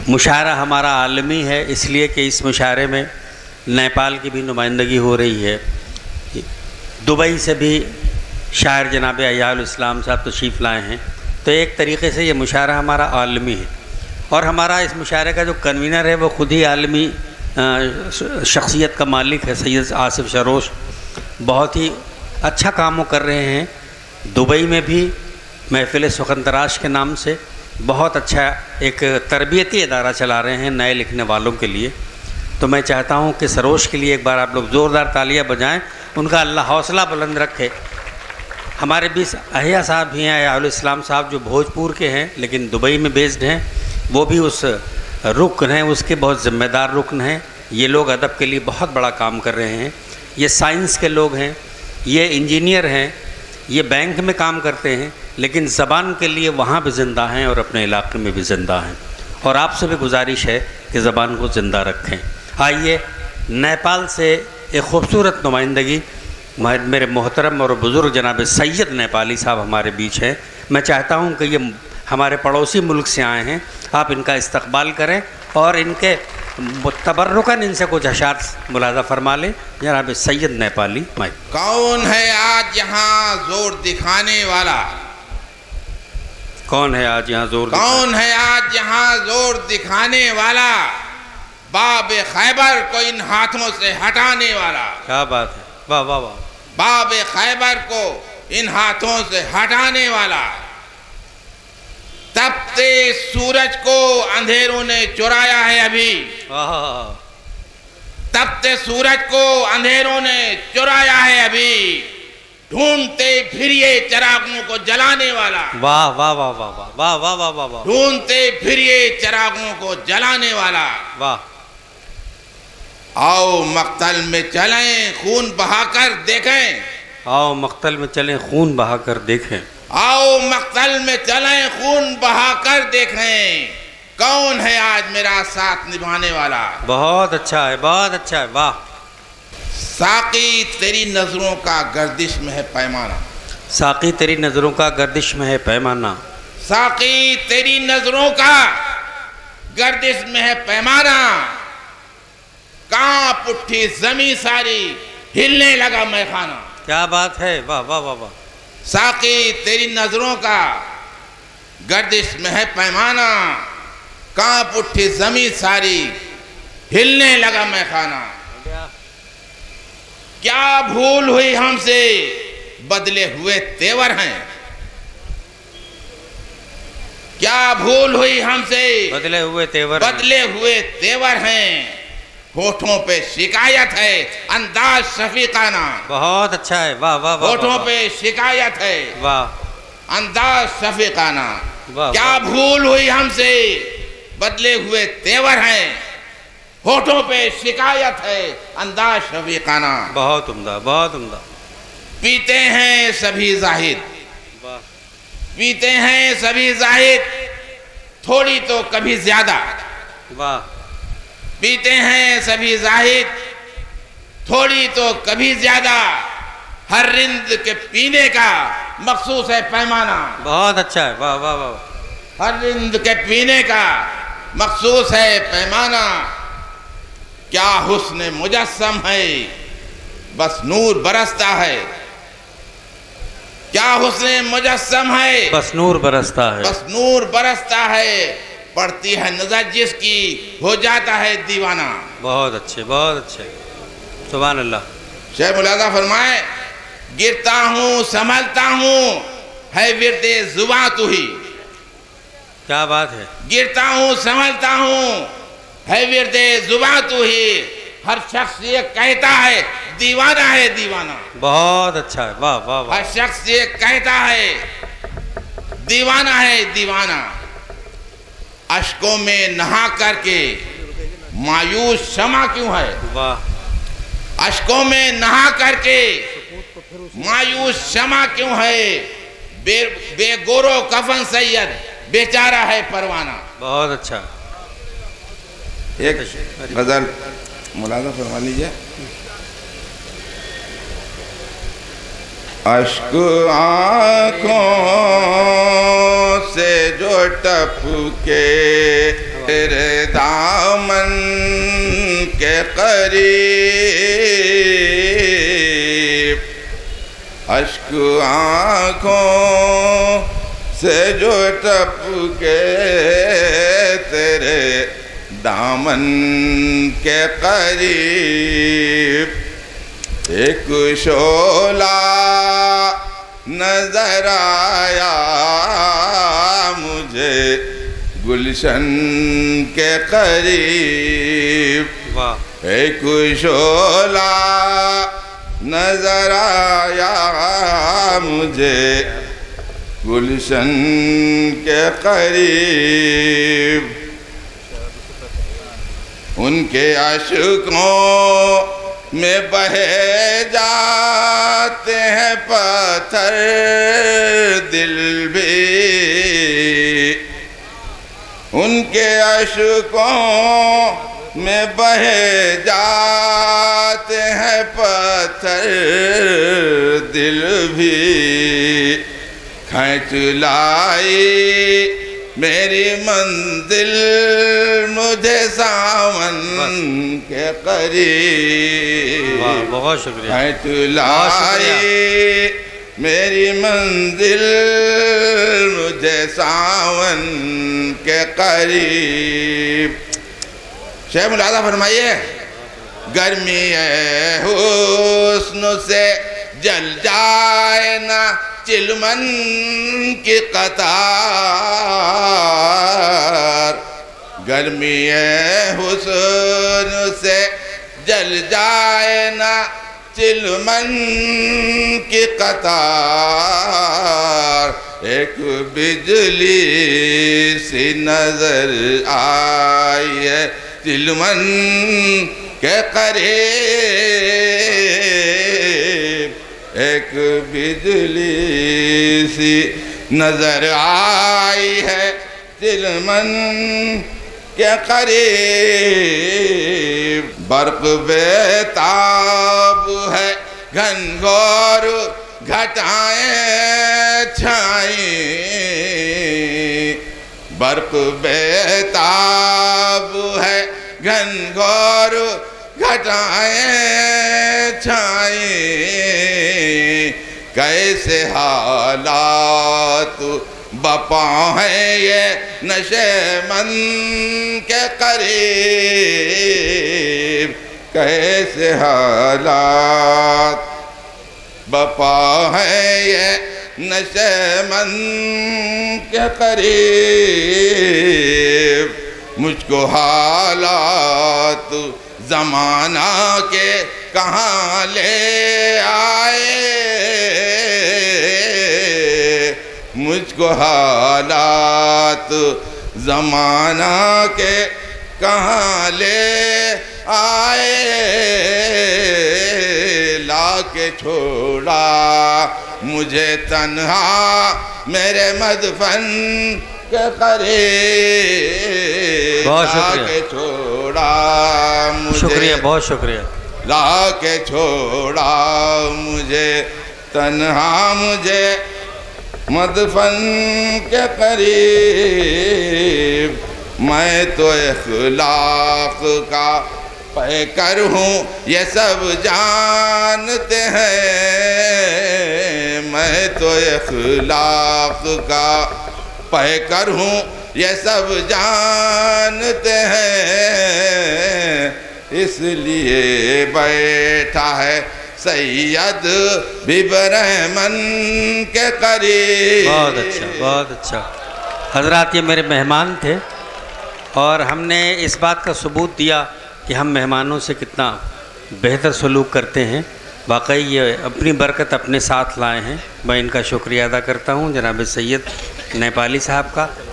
مشاعرہ ہمارا عالمی ہے، اس لیے کہ اس مشاعرے میں نیپال کی بھی نمائندگی ہو رہی ہے، دبئی سے بھی شاعر جناب احیاء الاسلام صاحب تشریف لائے ہیں، تو ایک طریقے سے یہ مشاعرہ ہمارا عالمی ہے، اور ہمارا اس مشاعرے کا جو کنوینر ہے وہ خود ہی عالمی شخصیت کا مالک ہے، سید آصف شروش، بہت ہی اچھا کام وہ کر رہے ہیں، دبئی میں بھی محفل سخن تراش کے نام سے بہت اچھا ایک تربیتی ادارہ چلا رہے ہیں نئے لکھنے والوں کے لیے، تو میں چاہتا ہوں کہ سروش کے لیے ایک بار آپ لوگ زوردار تالیاں بجائیں، ان کا اللہ حوصلہ بلند رکھے۔ ہمارے بیچ احیاء صاحب بھی ہیں، احیاء الاسلام صاحب جو بھوجپور کے ہیں لیکن دبئی میں بیسڈ ہیں، وہ بھی اس رکن ہیں، اس کے بہت ذمہ دار رکن ہیں، یہ لوگ ادب کے لیے بہت بڑا کام کر رہے ہیں، یہ سائنس کے لوگ ہیں، یہ انجینئر ہیں، یہ بینک میں کام کرتے ہیں، لیکن زبان کے لیے وہاں بھی زندہ ہیں اور اپنے علاقے میں بھی زندہ ہیں، اور آپ سے بھی گزارش ہے کہ زبان کو زندہ رکھیں۔ آئیے نیپال سے ایک خوبصورت نمائندگی میرے محترم اور بزرگ جناب سید نیپالی صاحب ہمارے بیچ ہیں، میں چاہتا ہوں کہ یہ ہمارے پڑوسی ملک سے آئے ہیں، آپ ان کا استقبال کریں اور ان کے تبرکاً ان سے کچھ اشعار ملاحظہ فرما لیں۔ جناب سید نیپالی مائک۔ کون ہے آج یہاں زور دکھانے والا؟ کون ہے آج یہاں زور کون ہے آج یہاں زور دکھانے والا؟ باب خیبر کو ان ہاتھوں سے ہٹانے والا۔ کیا بات ہے، واہ واہ واہ۔ باب خیبر کو ان ہاتھوں سے ہٹانے والا۔ تپتے سورج کو اندھیروں نے چرایا ہے ابھی۔ تپتے سورج کو اندھیروں نے چرایا ہے ابھی، ڈھونڈتے پھریے چراغوں کو جلانے والا۔ واہ واہ واہ واہ واہ واہ واہ واہ واہ۔ ڈھونڈتے پھریے چراغوں کو جلانے والا۔ واہ۔ آؤ مقتل میں چلیں خون بہا کر دیکھیں۔ آؤ مقتل میں چلیں خون بہا کر دیکھیں۔ آؤ مقتل میں چلیں خون بہا کر دیکھیں، کون ہے آج میرا ساتھ نبھانے والا؟ بہت اچھا ہے، بہت اچھا ہے، واہ۔ ساقی تیری نظروں کا گردش میں ہے پیمانہ۔ ساقی تیری نظروں کا گردش میں ہے پیمانہ۔ ساقی تیری نظروں کا گردش میں ہے پیمانہ، کانپ اٹھی زمیں ساری، ہلنے لگا میخانہ۔ کیا بات ہے، واہ واہ واہ واہ۔ ساقی تیری نظروں کا گردش میں ہے پیمانہ، کانپ اٹھی زمیں ساری، ہلنے لگا میخانہ۔ کیا بھول ہوئی ہم سے بدلے ہوئے تیور ہیں؟ کیا بھول ہوئی ہم سے بدلے ہوئے تیور؟ بدلے ہوئے تیور ہیں، ہونٹوں پہ شکایت ہے انداز شفیقانہ۔ بہت اچھا ہے، واہ واہ واہ۔ ہونٹوں پہ شکایت ہے واہ، انداز شفیقانہ۔ واہ۔ کیا بھول ہوئی ہم سے بدلے ہوئے تیور ہیں، ہونٹوں پہ شکایت ہے انداز شفیقانہ۔ بہت عمدہ، بہت عمدہ۔ پیتے ہیں سبھی زاہد، واہ۔ پیتے ہیں سبھی زاہد، تھوڑی تو کبھی زیادہ۔ واہ۔ پیتے ہیں سبھی زاہد، تھوڑی تو کبھی زیادہ، ہر رند کے پینے کا مخصوص ہے پیمانہ۔ بہت اچھا ہے، واہ واہ واہ۔ ہر رند کے پینے کا مخصوص ہے پیمانہ، کیا حسن مجسم ہے بس نور برستا ہے۔ کیا حسن مجسم ہے بس نور برستا ہے۔ بس نور برستا ہے، پڑتی ہے نظر جس کی ہو جاتا ہے دیوانہ۔ بہت اچھے، بہت اچھے، سبحان اللہ۔ شیخ ملاحظہ فرمائے، گرتا ہوں سنبھلتا ہوں ہے ورد زباں تو ہی۔ کیا بات ہے۔ گرتا ہوں سنبھلتا ہوں ہے ورد زباں تو ہی، ہر شخص یہ کہتا ہے دیوانہ ہے دیوانہ۔ بہت اچھا ہے، واہ واہ واہ۔ ہر شخص یہ کہتا ہے دیوانہ ہے دیوانہ، اشکوں میں نہا کر کے مایوس شمع کیوں ہے؟ واہ۔ اشکوں میں نہا کر کے مایوس شمع کیوں ہے؟ بے گورو کفن سید بیچارہ ہے پروانہ۔ بہت اچھا۔ ایک غزل ملاحظہ فرما لیجئے۔ اشک آنکھوں سے جو ٹپکے تیرے دامن کے قریب، اشک آنکھوں سے جو ٹپکے تیرے دامن کے قریب، ایک شعلہ نظر آیا مجھے گلشن کے قریب، ایک شعلہ نظر آیا مجھے گلشن کے قریب، ان کے اشکوں میں بہے جاتے ہیں پتھر دل بھی، ان کے اشکوں میں بہے جاتے ہیں پتھر دل بھی، کھینچ لائی میری منزل مجھے ساون کے قریب، بہت شکریہ، کھینچ لائی میری منزل مجھے ساون کے قریب۔ شیخ ملاحظہ فرمائیے، گرمی حسن سے جل جائے نا چلمن کی قطار، گرمی حسن سے جل جائے نا چلمن کی قطار، ایک بجلی سی نظر آئی ہے چلمن کے قریب، ایک بجلی سی نظر آئی ہے چلمن کے قریب، برق بیتاب ہے گھنگھور گھٹائیں چھائیں، برق بیتاب ہے گھنگھور گھٹائیں چھائیں، کیسے حالات بپا ہیں یہ نشے من کے قریب، کیسے حالات بپا ہیں یہ نشے من کے قریب، مجھ کو حالات زمانہ کے کہاں لے آئے، مجھ کو حالات زمانہ کے کہاں لے آئے، لا کے چھوڑا مجھے تنہا میرے مدفن کے قریب، لا کے چھوڑا مجھے، شکریہ، بہت شکریہ، لا کے چھوڑا مجھے تنہا مجھے مدفن کے قریب، میں تو اخلاق کا پیکر ہوں یہ سب جانتے ہیں، میں تو اخلاق کا پیکر ہوں یہ سب جانتے ہیں، اس لیے بیٹھا ہے سید بھی برہمن کے قریب۔ بہت اچھا، بہت اچھا حضرات، یہ میرے مہمان تھے اور ہم نے اس بات کا ثبوت دیا کہ ہم مہمانوں سے کتنا بہتر سلوک کرتے ہیں۔ واقعی یہ اپنی برکت اپنے ساتھ لائے ہیں، میں ان کا شکریہ ادا کرتا ہوں جناب سید نیپالی صاحب کا۔